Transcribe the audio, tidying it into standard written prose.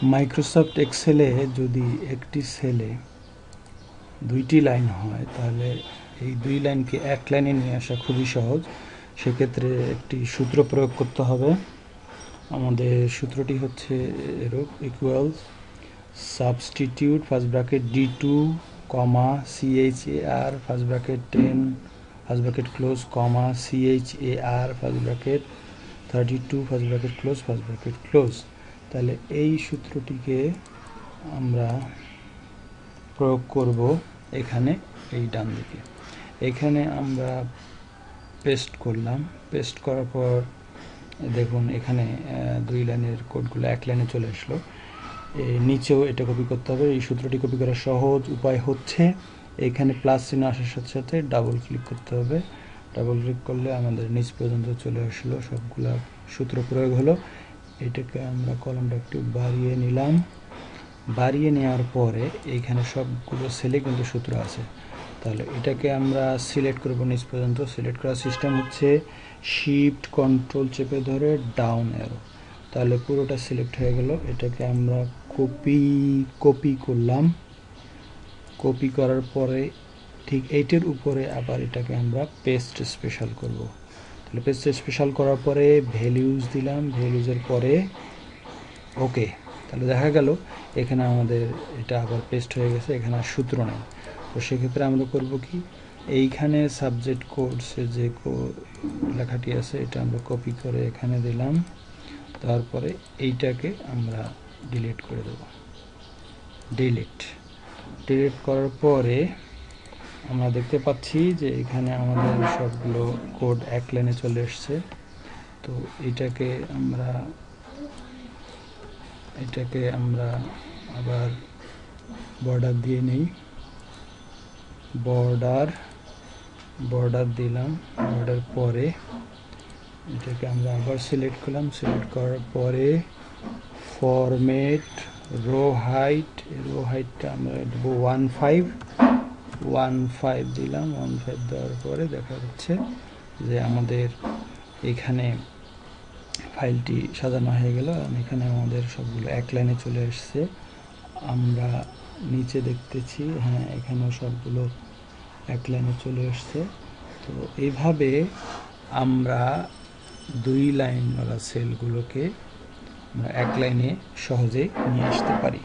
Microsoft এক্সেলে যদি একটি সেলে দুইটি লাইন হয় তাহলে এই দুই লাইনকে এক লাইনে নিয়ে আসা খুবই সহজ। সেক্ষেত্রে একটি সূত্র প্রয়োগ করতে হবে। আমাদের সূত্রটি হচ্ছে এরূপ: equals substitute first bracket D2 কমা CHAR first bracket 10 first bracket close comma CHAR first bracket 32 first bracket close. তাহলে এই সূত্রটিকে আমরা প্রয়োগ করব এখানে, এই ডান দিকে। এখানে আমরা পেস্ট করলাম। পেস্ট করার পর দেখুন এখানে দুই লাইনের কোডগুলো এক লাইনে চলে আসলো। নিচেও এটা কপি করতে হবে। এই সূত্রটি কপি করার সহজ উপায় হচ্ছে এখানে প্লাস চিহ্ন আসার সাথে সাথে ডাবল ক্লিক করতে হবে। ডাবল ক্লিক করলে আমাদের নিচ পর্যন্ত চলে আসলো, সবগুলা সূত্র প্রয়োগ হলো। এটাকে আমরা কলমটা একটু বাড়িয়ে নিলাম। বাড়িয়ে নেওয়ার পরে এইখানে সবগুলো সেলে কিন্তু সূত্র আছে। তাহলে এটাকে আমরা সিলেক্ট করব নিচ পর্যন্ত। সিলেক্ট করার সিস্টেম হচ্ছে শিফট কন্ট্রোল চেপে ধরে ডাউন অ্যারো। তাহলে পুরোটা সিলেক্ট হয়ে গেল। এটাকে আমরা কপি করলাম। কপি করার পরে ঠিক এইটার উপরে আবার এটাকে আমরা পেস্ট স্পেশাল করব। তাহলে পেস্ট স্পেশাল করার পরে ভ্যালিউজ দিলাম। ভ্যালিউজের পরে ওকে। তাহলে দেখা গেল এখানে আমাদের এটা আবার পেস্ট হয়ে গেছে, এখানে আর সূত্র নেই। তো সেক্ষেত্রে আমরা করব কি, এইখানে সাবজেক্ট কোডসে যে লেখাটি আছে এটা আমরা কপি করে এখানে দিলাম। তারপরে এইটাকে আমরা ডিলিট করে দেব। ডিলিট করার পরে আমরা দেখতে পাচ্ছি যে এখানে আমাদের সবগুলো কোড এক লাইনে চলে এসছে। তো এটাকে আমরা আবার বর্ডার দিয়ে নেই। বর্ডার দিলাম। বর্ডার পরে এটাকে আমরা আবার সিলেক্ট করলাম। সিলেক্ট করার পরে ফরম্যাট রো হাইটটা আমরা দেবো 15 দিলাম। 15 দেওয়ার পরে দেখা যাচ্ছে যে আমাদের এখানে ফাইলটি সাজানো হয়ে গেল। এখানে আমাদের সবগুলো এক লাইনে চলে এসছে। আমরা নিচে দেখতেছি, হ্যাঁ এখানেও সবগুলো এক লাইনে চলে এসছে। তো এইভাবে আমরা দুই লাইনওয়ালা সেলগুলোকে আমরা এক লাইনে সহজে নিয়ে আসতে পারি।